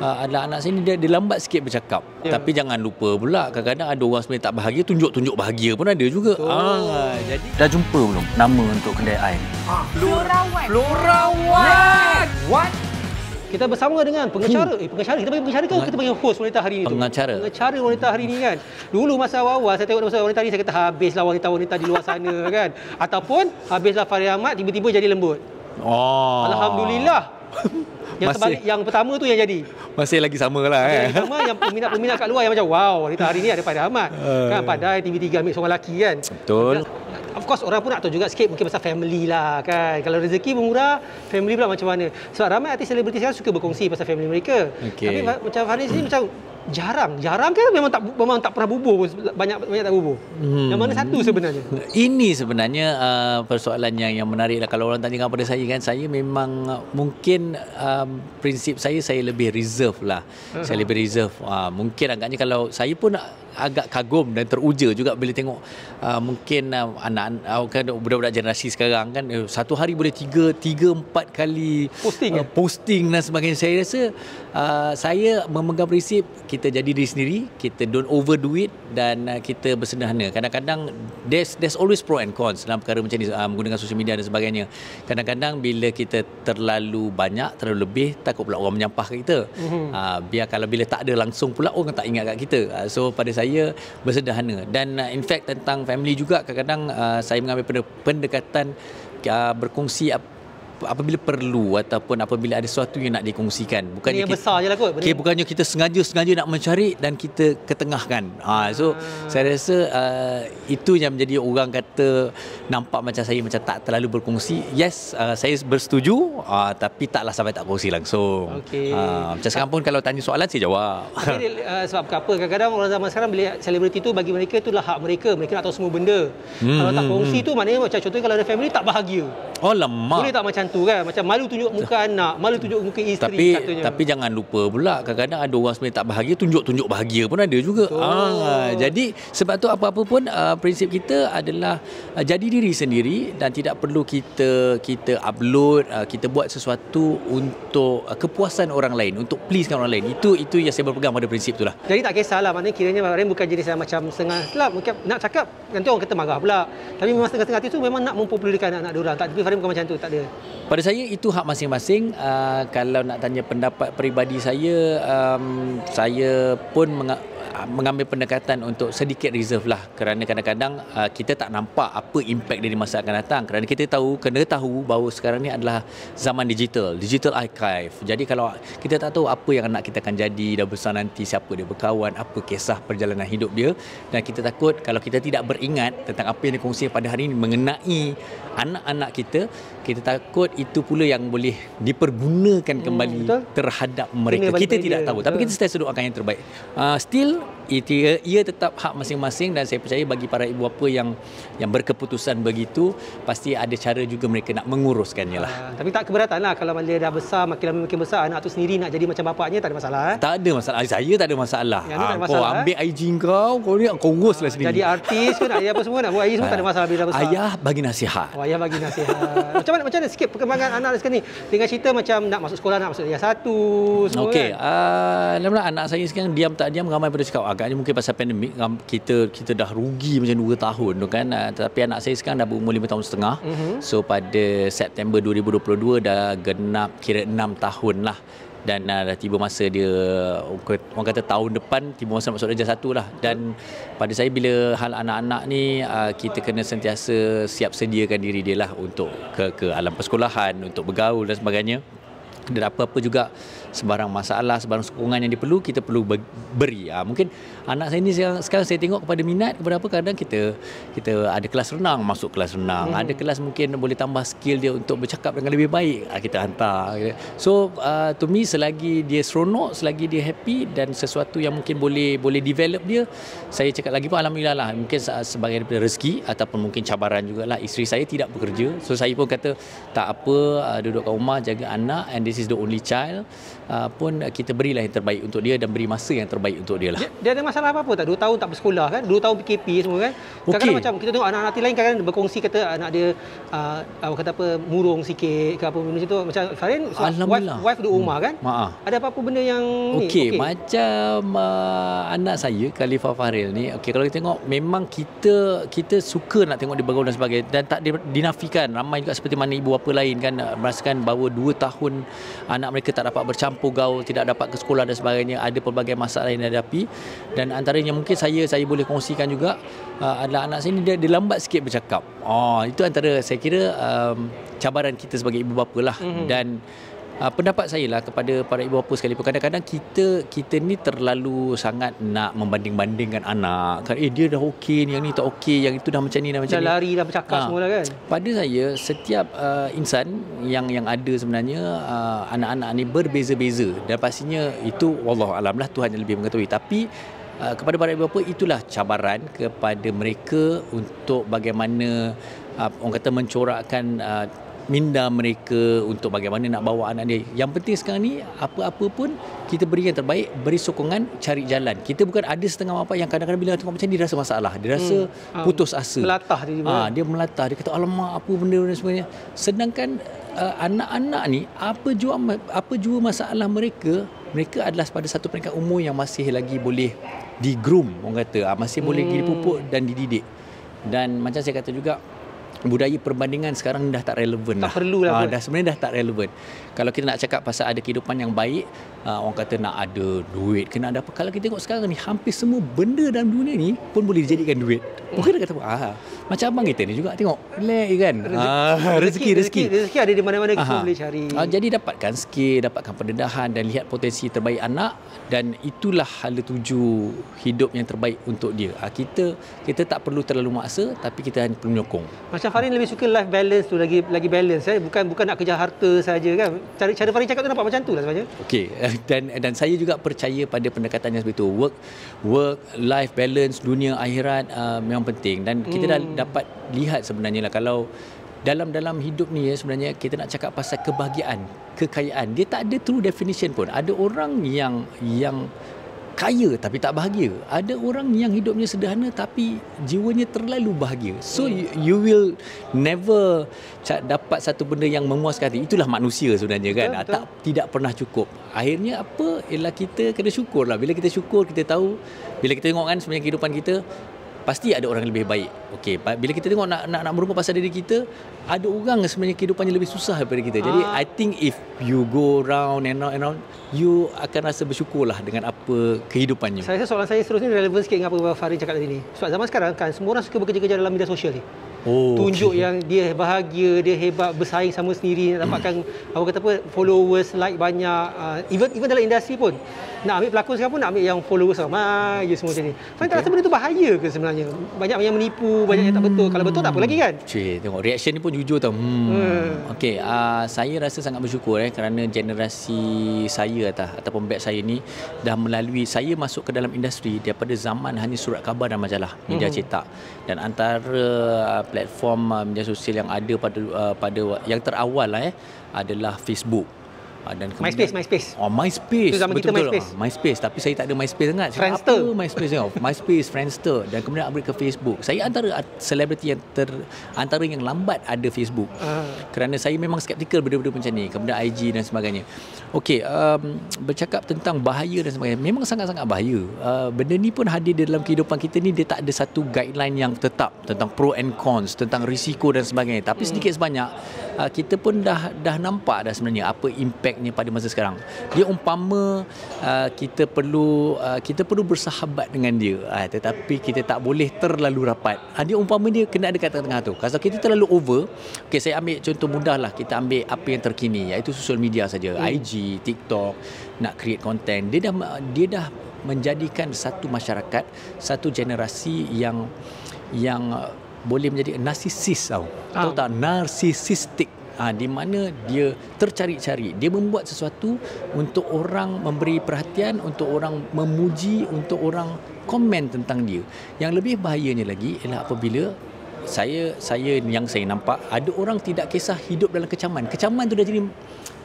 adalah anak saya ni dia lambat sikit bercakap. Tapi jangan lupa pula kadang-kadang ada orang sebenarnya tak bahagia, tunjuk-tunjuk bahagia pun ada juga. Jadi Dah jumpa belum nama untuk kedai air? Florawan. Florawan. What? Kita bersama dengan pengacara. Pengacara. Kita panggil pengacara ke kita panggil host wanita hari ini tu? Pengacara. Pengacara wanita hari ini kan. Dulu masa awal saya tengok masa wanita ni, saya kata habislah wanita-wanita di luar sana kan. Ataupun habislah Fahri Ahmad, tiba-tiba jadi lembut. Alhamdulillah. Yang terbalik, yang pertama tu yang jadi. Masih lagi sama lah. Yang sama, yang peminat-peminat kat luar yang macam wow, wanita hari ni ada Fahri Ahmad. Kan padahal TV3 ambil seorang lelaki kan. Betul. Of course orang pun nak tahu juga sikit mungkin pasal family lah kan. Kalau rezeki murah, family pula macam mana. Sebab ramai artis selebriti sekarang suka berkongsi pasal family mereka. Tapi macam Faris ni macam jarang ke memang tak pernah bubuh, banyak tak bubuh. Yang mana satu sebenarnya? Ini sebenarnya persoalan yang menarik lah. Kalau orang tanya kepada saya kan, saya memang mungkin prinsip saya lebih reserve lah. Saya lebih reserve. Mungkin agaknya kalau saya pun agak kagum dan teruja juga bila tengok mungkin anak-anak kan, budak-budak generasi sekarang kan satu hari boleh 3-4 kali posting dan sebagainya. Saya rasa saya memegang prinsip kita jadi diri sendiri, kita don't overdo it dan kita bersederhana. Kadang-kadang there's always pro and cons dalam perkara macam ni, menggunakan sosial media dan sebagainya. Kadang-kadang bila kita terlalu banyak, terlalu lebih, takut pula orang menyampah kat kita. Biar kalau bila tak ada langsung pula orang tak ingat kat kita. So pada saya bersederhana. Dan in fact tentang family juga kadang-kadang saya mengambil pendekatan berkongsi apabila perlu ataupun apabila ada sesuatu yang nak dikongsikan. Bukannya yang besar je lah kot. Bukannya kita sengaja nak mencari dan kita ketengahkan. So saya rasa itu yang menjadi orang kata nampak macam saya macam tak terlalu berkongsi. Yes, saya bersetuju, tapi taklah sampai tak kongsi langsung. Macam sekarang pun kalau tanya soalan saya jawab. Sebab apa kadang-kadang orang zaman sekarang bila selebriti tu bagi mereka itulah hak mereka. Mereka nak tahu semua benda. Kalau tak kongsi tu maknanya macam contohnya kalau ada family tak bahagia. Oh lama. Boleh tak macam tu kan? Macam malu tunjuk muka anak, malu tunjuk muka isteri katanya. Tapi jangan lupa pula kadang-kadang ada orang sebenarnya tak bahagia, tunjuk-tunjuk bahagia pun ada juga. Jadi sebab tu apa-apa pun prinsip kita adalah jadi diri sendiri dan tidak perlu kita upload, kita buat sesuatu untuk kepuasan orang lain, untuk pleasekan orang lain. Itu yang saya berpegang pada prinsip itulah. Jadi tak kisahlah, maknanya kiranya Farim bukan jenis yang macam setengah selap, mungkin nak cakap nanti orang kata marah pula. Tapi memang setengah-setengah hati tu memang nak mempopularkan anak-anak diorang. Tapi Farim bukan macam tu, tak ada. Pada saya itu hak masing-masing. Kalau nak tanya pendapat peribadi saya pun mengambil pendekatan untuk sedikit reserve lah, kerana kadang-kadang kita tak nampak apa impact dia di masa akan datang, kerana kita kena tahu bahawa sekarang ni adalah zaman digital archive. Jadi kalau kita tak tahu apa yang anak kita akan jadi dah besar nanti, siapa dia berkawan, apa kisah perjalanan hidup dia, dan kita takut kalau kita tidak beringat tentang apa yang dikongsi pada hari ini mengenai anak-anak kita takut itu pula yang boleh dipergunakan kembali terhadap mereka. Kita tidak tahu, tapi kita sentiasa doakan yang terbaik. Still ia tetap hak masing-masing, dan saya percaya bagi para ibu bapa yang berkeputusan begitu, pasti ada cara juga mereka nak menguruskannya lah. Tapi tak keberatan lah kalau dia dah besar, makin lama makin besar, anak tu sendiri nak jadi macam bapaknya, tak ada masalah. Tak ada masalah. Saya tak ada masalah. Tak ada masalah. Kau ambil IG kau ni kau urus lah sendiri. Jadi artis ke nak apa semua, nak buat IG semua tak ada masalah bila dah besar. Ayah bagi nasihat. Ayah bagi nasihat. Macam mana sikit perkembangan anak sekarang ni? Dengan cerita macam nak masuk sekolah, nak masuk Darjah 1 semua kan. Alhamdulillah anak saya sekarang diam tak diam ramai pada cakap agaknya mungkin pasal pandemik kita dah rugi macam 2 tahun tu kan. Tapi anak saya sekarang dah berumur 5 tahun setengah. So pada September 2022 dah genap kira 6 tahun lah. Dan dah tiba masa dia, orang kata tahun depan tiba masa masuk Darjah 1 lah. Dan pada saya bila hal anak-anak ni kita kena sentiasa siap sediakan diri dia lah untuk ke alam persekolahan, untuk bergaul dan sebagainya. Dan apa-apa juga sebarang masalah, sebarang sokongan yang diperlu, kita perlu beri. Mungkin anak saya ni sekarang saya tengok kepada minat, kepada apa, kadang kita ada kelas renang, masuk kelas renang. Ada kelas mungkin boleh tambah skill dia untuk bercakap dengan lebih baik, kita hantar. So to me, selagi dia seronok, selagi dia happy dan sesuatu yang mungkin boleh develop dia, saya cakap lagi pun alhamdulillah lah. Mungkin sebagai rezeki ataupun mungkin cabaran jugalah. Isteri saya tidak bekerja, so saya pun kata tak apa, duduk kat rumah jaga anak, and this is the only child. pun kita berilah yang terbaik untuk dia dan beri masa yang terbaik untuk dia lah. Dia ada masalah apa-apa tak? 2 tahun tak bersekolah kan? 2 tahun PKP semua kan? Kadang-kadang macam kita tengok anak-anak lain kadang-kadang berkongsi kata anak dia kata apa murung sikit ke apa benda macam tu. Macam Farin wife duduk rumah kan? Ada apa-apa benda yang ni? Okey, macam anak saya Khalifah Fahril ni, kalau kita tengok memang kita suka nak tengok dia bergaul dan sebagainya dan tak dinafikan. Ramai juga seperti mana ibu bapa lain kan merasakan bahawa 2 tahun anak mereka tak dapat bercampur gaul, tidak dapat ke sekolah dan sebagainya, ada pelbagai masalah yang dihadapi. Dan antaranya mungkin saya boleh kongsikan juga adalah anak saya ni dia lambat sikit bercakap. Itu antara saya kira cabaran kita sebagai ibu bapa lah. Dan pendapat saya lah kepada para ibu bapa sekalipun, kadang-kadang kita ni terlalu sangat nak membanding-bandingkan anak kan, dia dah okey, yang ni tak okey, yang itu dah macam ni, dah macam ni, dah lari, dah bercakap semua lah kan. Pada saya setiap insan yang ada sebenarnya anak-anak ni berbeza-beza dan pastinya itu wallahualam lah, Tuhan yang lebih mengetahui. Tapi kepada para ibu bapa itulah cabaran kepada mereka untuk bagaimana orang kata mencorakkan minda mereka untuk bagaimana nak bawa anak dia. Yang penting sekarang ni apa-apa pun kita beri yang terbaik, beri sokongan, cari jalan. Kita bukan ada setengah bapa yang kadang-kadang bila tengok macam ni dia rasa masalah, dia rasa putus asa, melatah dia melatah, dia kata alamak apa benda dan sebagainya. Sedangkan anak-anak ni apa jua masalah mereka adalah pada satu peringkat umur yang masih lagi boleh di-groom, orang kata masih boleh dipupuk dan dididik. Dan macam saya kata juga, budaya perbandingan sekarang dah tak relevan tak perlu lah sebenarnya dah tak relevan. Kalau kita nak cakap pasal ada kehidupan yang baik, orang kata nak ada duit, kena ada apa. Kalau kita tengok sekarang ni, hampir semua benda dalam dunia ni pun boleh dijadikan duit. Bukan dia kata macam abang kita ni juga tengok relax kan, rezeki ada di mana-mana kita boleh cari. Jadi dapatkan skill, dapatkan pendedahan dan lihat potensi terbaik anak, dan itulah hala tuju hidup yang terbaik untuk dia. Kita tak perlu terlalu maksa, tapi kita hanya perlu menyokong. Macam Farin lebih suka life balance tu, lagi balance bukan nak kejar harta saja kan. Cara Farin cakap tu nampak macam tu lah sebenarnya. Okey, dan saya juga percaya pada pendekatan yang seperti itu. Work life balance, dunia akhirat memang penting, dan kita dah dapat lihat sebenarnya lah, kalau dalam hidup ni sebenarnya kita nak cakap pasal kebahagiaan, kekayaan, dia tak ada true definition pun. Ada orang yang kaya tapi tak bahagia. Ada orang yang hidupnya sederhana tapi jiwanya terlalu bahagia. So you will never dapat satu benda yang memuaskan hati. Itulah manusia sebenarnya kan. Betul. Tidak pernah cukup. Akhirnya apa? Ialah kita kena syukurlah. Bila kita syukur, kita tahu, bila kita tengok kan sebenarnya kehidupan kita, pasti ada orang yang lebih baik. Okey, bila kita tengok nak merupa pasal diri kita, ada orang sebenarnya kehidupannya lebih susah daripada kita. Jadi I think if you go round and round, you akan rasa bersyukurlah dengan apa kehidupannya. Soalan saya seterusnya relevan sikit dengan apa Farin cakap tadi ni. Sebab zaman sekarang kan semua orang suka bekerja-kerja dalam media sosial ni. Tunjuk yang dia bahagia, dia hebat, bersaing sama sendiri, nak dapatkan followers, like banyak. Even dalam industri pun, nak ambil pelakon sekarang pun nak ambil yang followers ramai je semua macam ni. Farin tak rasa benda tu bahaya ke sebenarnya? Banyak yang menipu, banyak yang tak betul. Kalau betul tak apa lagi kan? Tengok reaction ni pun jujur tau. Okey, saya rasa sangat bersyukur kerana generasi saya ataupun batch saya ni dah melalui, saya masuk ke dalam industri daripada zaman hanya surat khabar dan majalah, media cetak. Dan antara platform media sosial yang ada pada yang terawal adalah Facebook. Dan MySpace. MySpace. Itu zaman kita MySpace. Tapi saya tak ada MySpace sangat. Friendster. MySpace, Friendster, dan kemudian upgrade ke Facebook. Saya antara selebriti yang antara yang lambat ada Facebook. Kerana saya memang skeptikal benda-benda macam ni. Kemudian IG dan sebagainya. Okey, bercakap tentang bahaya dan sebagainya, memang sangat-sangat bahaya. Benda ni pun hadir dalam kehidupan kita ni, dia tak ada satu guideline yang tetap tentang pro and cons, tentang risiko dan sebagainya. Tapi sedikit sebanyak kita pun dah nampak dah sebenarnya apa impactnya pada masa sekarang. Dia umpama kita perlu bersahabat dengan dia, tetapi kita tak boleh terlalu rapat. Dia umpama dia kena ada kat tengah-tengah tu. Kalau kita terlalu over, okey, saya ambil contoh mudah lah, kita ambil apa yang terkini, iaitu sosial media saja, IG, TikTok, nak create content. Dia dah menjadikan satu masyarakat, satu generasi yang boleh menjadi narsisis tahu tak, narsisistik, di mana dia tercari-cari, dia membuat sesuatu untuk orang memberi perhatian, untuk orang memuji, untuk orang komen tentang dia. Yang lebih bahayanya lagi ialah apabila saya yang saya nampak, ada orang tidak kisah hidup dalam kecaman. Kecaman tu dah jadi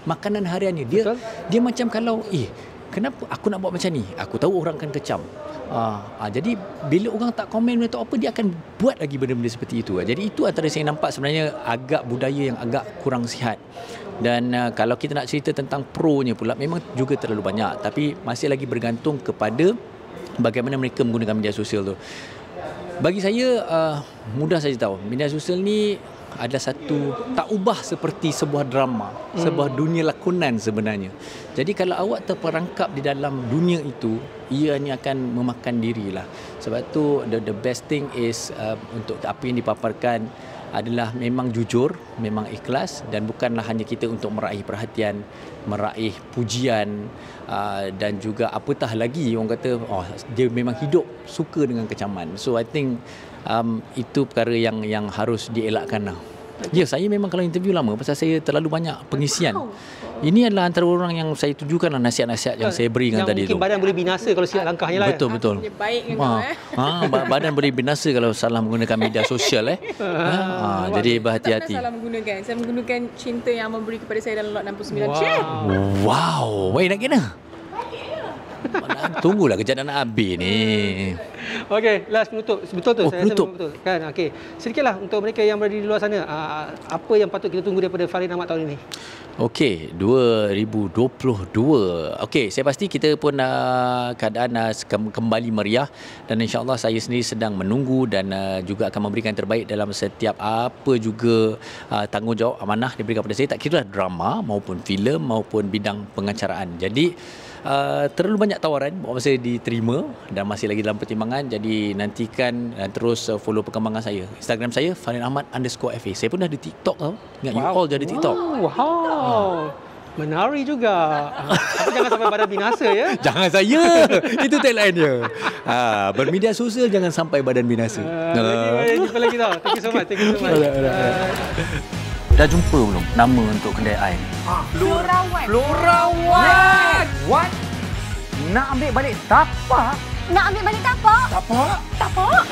makanan hariannya. Dia macam kalau kenapa aku nak buat macam ni? Aku tahu orang akan kecam. Jadi bila orang tak komen atau apa, dia akan buat lagi benda-benda seperti itu. Jadi itu antara saya nampak sebenarnya agak budaya yang agak kurang sihat. Dan kalau kita nak cerita tentang pro-nya pula, memang juga terlalu banyak. Tapi masih lagi bergantung kepada bagaimana mereka menggunakan media sosial tu. Bagi saya mudah saja tahu, media sosial ni adalah satu tak ubah seperti sebuah drama, sebuah dunia lakonan sebenarnya. Jadi kalau awak terperangkap di dalam dunia itu, ianya akan memakan dirilah. Sebab tu the best thing is untuk apa yang dipaparkan adalah memang jujur, memang ikhlas, dan bukanlah hanya kita untuk meraih perhatian, meraih pujian, dan juga apatah lagi orang kata dia memang hidup suka dengan kecaman. So I think itu perkara yang harus dielakkan lah. Ya, saya memang kalau interview lama pasal saya terlalu banyak pengisian. Ini adalah antara orang yang saya tujukan lah nasihat-nasihat yang saya berikan tadi tu. Mungkin badan boleh binasa kalau silap langkahnya lah. Betul. Baik badan boleh binasa kalau salah menggunakan media sosial jadi berhati-hati. Tak salah menggunakan. Saya menggunakan cinta yang memberi kepada saya dalam lot 69. Wow. Wait, nak kena? Tunggulah kejap nak habis ni. Okey, last penutup. Betul tu? Saya penutup. Betul. Kan, okey. Sedikitlah untuk mereka yang berada di luar sana, apa yang patut kita tunggu daripada Farihin Ahmad tahun ini? Okey, 2022. Okey, saya pasti kita pun keadaan kembali meriah, dan insya-Allah saya sendiri sedang menunggu dan juga akan memberikan yang terbaik dalam setiap apa juga tanggungjawab amanah diberikan kepada saya, tak kira drama maupun filem maupun bidang pengacaraan. Jadi terlalu banyak tawaran buat masa diterima dan masih lagi dalam pertimbangan. Jadi nantikan dan terus follow perkembangan saya. Instagram saya Farihin Ahmad_FA. Saya pun dah ada TikTok tau. Ingat you all dah ada TikTok. Wow. Menari juga. Tapi jangan sampai badan binasa ya. Jangan saya. Itu tagline dia. Bermedia sosial jangan sampai badan binasa. Jumpa lagi tau. Thank you so much. Dah jumpa belum nama untuk kedai air? Florawan. What? Nak ambil balik tapak? Nak ambil balik tapak? Tapak? Tapak?